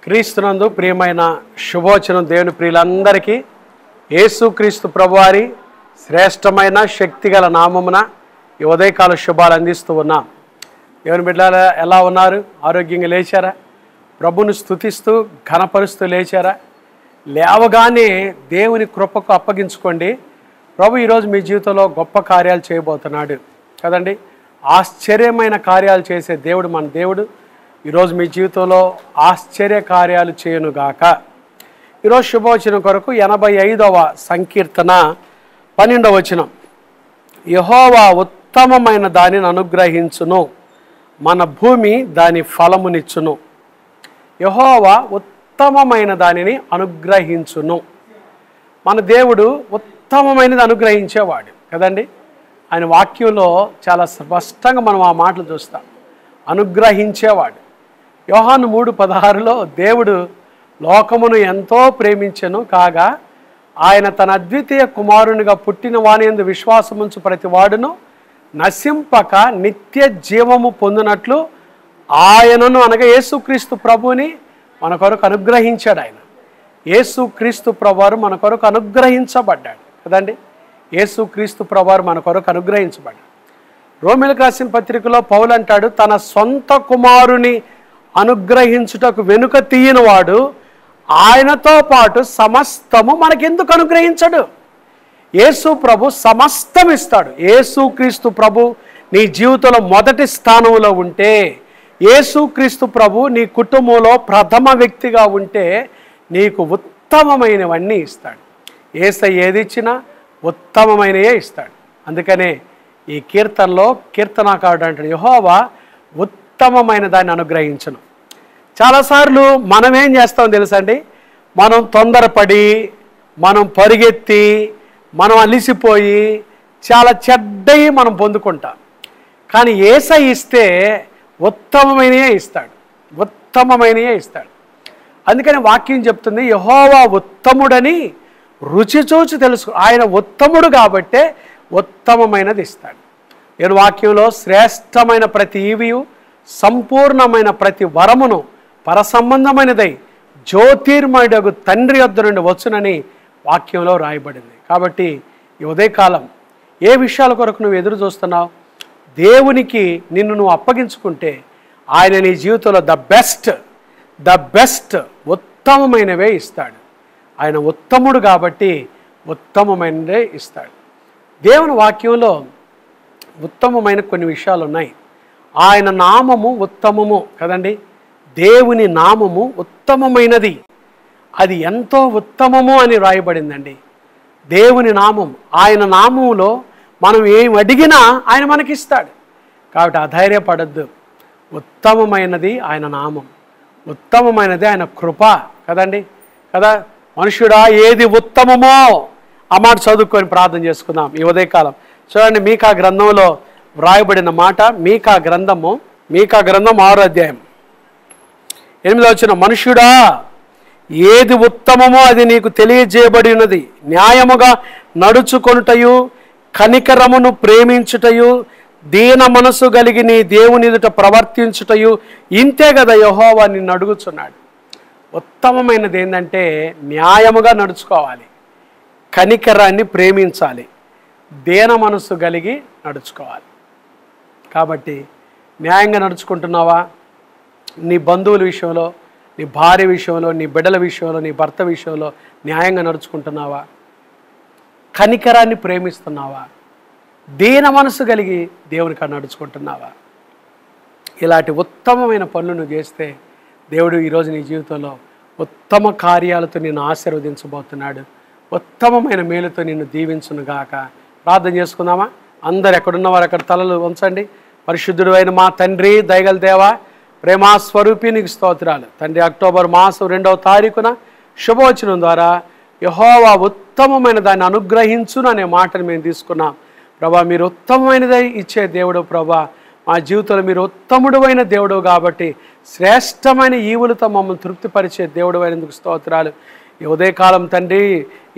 క్రీస్తునందు ప్రియమైన శుభవచనం దేవుని ప్రియులందరికీ యేసుక్రీస్తు ప్రభువారి శ్రేష్టమైన శక్తిగల నామమున ఈ ఉదయకాల శుభాలు అందిస్తూ ఉన్నాం. దేవుని బిడ్డలారా, ఎలా ఉన్నారు? ఆరోగ్యంగా లేచారా? ప్రభుని స్తుతిస్తూ ఘనపరుస్తూ లేచారా? లేవగానే దేవుని కృపకు అప్పగించుకోండి. ప్రభు ఈరోజు మీ జీవితంలో గొప్ప కార్యాలు చేయబోతున్నాడు కదండి. ఆశ్చర్యమైన కార్యాలు చేసే దేవుడు మన దేవుడు. ఈరోజు మీ జీవితంలో ఆశ్చర్య కార్యాలు చేయనుగాక. ఈరోజు శుభవచనం కొరకు 85వ సంకీర్తన 12వ వచనం. యెహోవా ఉత్తమమైన దానిని అనుగ్రహించును, మన భూమి దాని ఫలమునిచ్చును. యెహోవా ఉత్తమమైన దానిని అనుగ్రహించును. మన దేవుడు ఉత్తమమైనది అనుగ్రహించేవాడు కదండి. ఆయన వాక్యంలో చాలా స్పష్టంగా మనం ఆ మాటలు చూస్తాం. అనుగ్రహించేవాడు. యోహాను 3:16లో దేవుడు లోకమును ఎంతో ప్రేమించెను కాగా ఆయన తన అద్వితీయ కుమారునిగా పుట్టిన వానియందు విశ్వాసముంచు ప్రతి వాడును నశింపక నిత్య జీవము పొందినట్లు ఆయనను అనగా యేసుక్రీస్తు ప్రభుని మన కొరకు అనుగ్రహించాడు. ఆయన యేసుక్రీస్తు ప్రభువారు మన కొరకు అనుగ్రహించబడ్డాడు కదండి. యేసుక్రీస్తు ప్రభువారు మన కొరకు అనుగ్రహించబడ్డాడు. రోమీయులకు రాసిన పత్రికలో పౌలు అంటాడు, తన సొంత కుమారుని అనుగ్రహించుటకు వెనుక తీయనివాడు ఆయనతో పాటు సమస్తము మనకెందుకు అనుగ్రహించడు? యేసు ప్రభు సమస్తం ఇస్తాడు. యేసుక్రీస్తు ప్రభు నీ జీవితంలో మొదటి స్థానంలో ఉంటే, యేసుక్రీస్తు ప్రభు నీ కుటుంబంలో ప్రథమ వ్యక్తిగా ఉంటే నీకు ఉత్తమమైనవన్నీ ఇస్తాడు. యేసయ్య ఏది ఇచ్చినా ఉత్తమమైనవే ఇస్తాడు. అందుకనే ఈ కీర్తనలో కీర్తనాకారుడు అంటాడు, యెహోవా ఉత్తమమైన దాన్ని అనుగ్రహించను. చాలాసార్లు మనం ఏం చేస్తామో తెలుసండి, మనం తొందరపడి, మనం పరిగెత్తి, మనం అలిసిపోయి చాలా చెడ్డయి మనం పొందుకుంటాం. కానీ యేసయ్య ఇస్తే ఉత్తమమైనయే ఇస్తాడు, ఉత్తమమైనయే ఇస్తాడు. అందుకని వాక్యం చెప్తుంది, యెహోవా ఉత్తముడని రుచి చూచి తెలుసు. ఆయన ఉత్తముడు కాబట్టే ఉత్తమమైనది ఇస్తాడు. నేను వాక్యంలో శ్రేష్టమైన ప్రతి ఈవియు సంపూర్ణమైన ప్రతి వరమును పరసంబంధమైనదై జ్యోతిర్మయుడగు తండ్రి యొద్ద నుండి వచ్చునని వాక్యంలో రాయబడింది. కాబట్టి ఈ ఉదయకాలం ఏ విషయాల కొరకు నువ్వు ఎదురు చూస్తున్నావు? దేవునికి నిన్ను నువ్వు అప్పగించుకుంటే ఆయన నీ జీవితంలో ద బెస్ట్ ఉత్తమమైనవే ఇస్తాడు. ఆయన ఉత్తముడు కాబట్టి ఉత్తమమైనదే ఇస్తాడు. దేవుని వాక్యంలో ఉత్తమమైన కొన్ని విషయాలు ఉన్నాయి. ఆయన నామము ఉత్తమము కదండి. దేవుని నామము ఉత్తమమైనది, అది ఎంతో ఉత్తమము అని రాయబడిందండి. దేవుని నామం, ఆయన నామములో మనం ఏం అడిగినా ఆయన మనకిస్తాడు. కాబట్టి అధైర్యపడద్దు. ఉత్తమమైనది ఆయన నామం, ఉత్తమమైనది ఆయన కృప కదండి. కదా, మనుషుడా ఏది ఉత్తమమో ఆ మాట చదువుకొని ప్రార్థన చేసుకుందాం ఈ ఉదయకాలం. చూడండి, మీకా గ్రంథంలో వ్రాయబడిన మాట. మీకా గ్రంథం 6వ అధ్యాయం 8వ వచనం. మనుష్యుడా ఏది ఉత్తమమో అది నీకు తెలియజేయబడినది. న్యాయముగా నడుచుకొనుటయు కనికరమును ప్రేమించుటయు దీన మనసు కలిగి నీ దేవుని ఎదుట ప్రవర్తించుటయు ఇంతే కదా యెహోవా నిన్ను అడుగుచున్నాడు. ఉత్తమమైనది ఏంటంటే న్యాయముగా నడుచుకోవాలి, కనికరాన్ని ప్రేమించాలి, దీన మనసు కలిగి నడుచుకోవాలి. కాబట్టి న్యాయంగా నడుచుకుంటున్నావా? నీ బంధువుల విషయంలో, నీ భార్య విషయంలో, నీ బిడ్డల విషయంలో, నీ భర్త విషయంలో న్యాయంగా నడుచుకుంటున్నావా? కనికరాన్ని ప్రేమిస్తున్నావా? దీన మనసు కలిగి దేవునికి నడుచుకుంటున్నావా? ఇలాంటి ఉత్తమమైన పనులు నువ్వు చేస్తే దేవుడు ఈరోజు నీ జీవితంలో ఉత్తమ కార్యాలతో నిన్ను ఆశీర్వదించబోతున్నాడు. ఉత్తమమైన మేలుతో నిన్ను దీవించునుగాక. ప్రార్థన చేసుకుందామా? అందరు ఎక్కడున్నవారు అక్కడ తలలు ఉంచండి. పరిశుద్ధుడు అయిన మా తండ్రి, దయగల దేవా, ప్రేమాస్వరూపి నీకు స్తోత్రాలు తండ్రి. అక్టోబర్ మాసం 2వ తారీఖున శుభవచనం ద్వారా యెహోవా ఉత్తమమైన దాన్ని అనుగ్రహించును అనే మాటను మేము తీసుకున్నాం. ప్రభా, మీరు ఉత్తమమైనది ఇచ్చే దేవుడు. ప్రభా, మా జీవితంలో మీరు ఉత్తముడు అయిన దేవుడు కాబట్టి శ్రేష్టమైన ఈవులతో మమ్మల్ని తృప్తిపరిచే దేవుడు అయినందుకు స్తోత్రాలు. ఈ ఉదయకాలం తండ్రి,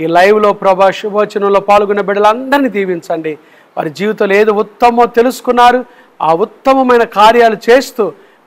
ఈ లైవ్లో ప్రభా శుభవచనంలో పాల్గొన్న బిడ్డలందరినీ దీవించండి. వారి జీవితంలో ఏది ఉత్తమో తెలుసుకున్నారు, ఆ ఉత్తమమైన కార్యాలు చేస్తూ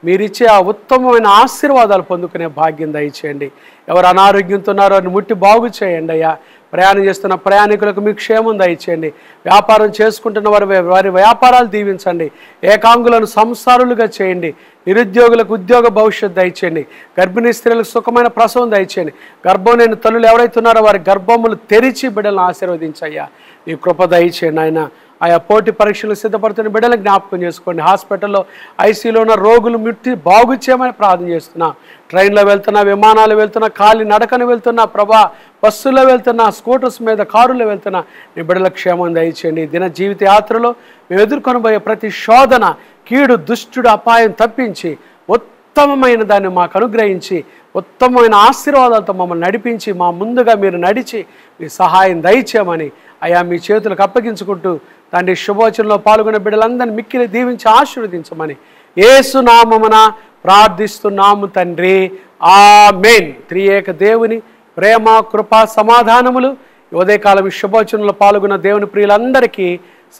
మీరిచ్చే ఆ ఉత్తమమైన ఆశీర్వాదాలు పొందుకునే భాగ్యం దయచేయండి. ఎవరు అనారోగ్యంతో ఉన్నారో వారిని ముట్టి బాగు చేయండి అయ్యా. ప్రయాణం చేస్తున్న ప్రయాణికులకు మీ క్షేమం దయచేయండి. వ్యాపారం చేసుకుంటున్న వారి వ్యాపారాలు దీవించండి. ఏకాంగులను సంసారులుగా చేయండి. నిరుద్యోగులకు ఉద్యోగ భవిష్యత్తు దయచేయండి. గర్భిణీ స్త్రీలకు సుఖమైన ప్రసవం దయచేయండి. గర్భం లేని తల్లులు ఎవరైతే ఉన్నారో వారి గర్భములు తెరిచి బిడ్డలను ఆశీర్వదించయ్యా. నీ కృప దయచేయండి ఆయన. ఆయా పోటీ పరీక్షలు సిద్ధపడుతున్న బిడ్డలను జ్ఞాపకం చేసుకోండి. హాస్పిటల్లో ఐసీలో ఉన్న రోగులు ముట్టి బాగు చేయమని ప్రార్థన చేస్తున్నా. ట్రైన్లో వెళ్తున్నా, విమానాలు వెళ్తున్నా, ఖాళీ నడకను వెళ్తున్నా ప్రభా, బస్సులో వెళ్తున్నా, స్కూటర్స్ మీద, కారులో వెళ్తున్నా నీ బిడ్డల క్షేమం దయచేయండి. దిన జీవిత యాత్రలో మేము ఎదుర్కొనబోయే ప్రతి శోధన, కీడు, దుష్టుడు, అపాయం తప్పించి ఉత్తమమైన దాన్ని మాకు అనుగ్రహించి ఉత్తమమైన ఆశీర్వాదాలతో మమ్మల్ని నడిపించి మా ముందుగా మీరు నడిచి మీ సహాయం దయచేయమని అయా మీ చేతులకు అప్పగించుకుంటూ తండ్రి శుభవచనంలో పాల్గొనే బిడ్డలందరినీ మిక్కిలి దీవించి ఆశీర్వదించమని యేసు నామమున ప్రార్థిస్తున్నాము తండ్రి. ఆమేన్. త్రియేక దేవుని ప్రేమ, కృప, సమాధానములు ఉదయకాలం శుభవచనంలో పాల్గొన్న దేవుని ప్రియులందరికీ,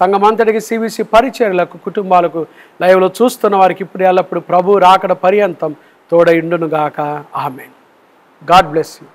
సంఘమంతటికి, సివిసి పరిచర్లకు, కుటుంబాలకు, లైవ్లో చూస్తున్న వారికి ఇప్పుడు ఎల్లప్పుడు ప్రభు రాకడ పర్యంతం తోడైండునుగాక. ఆమేన్. God bless you.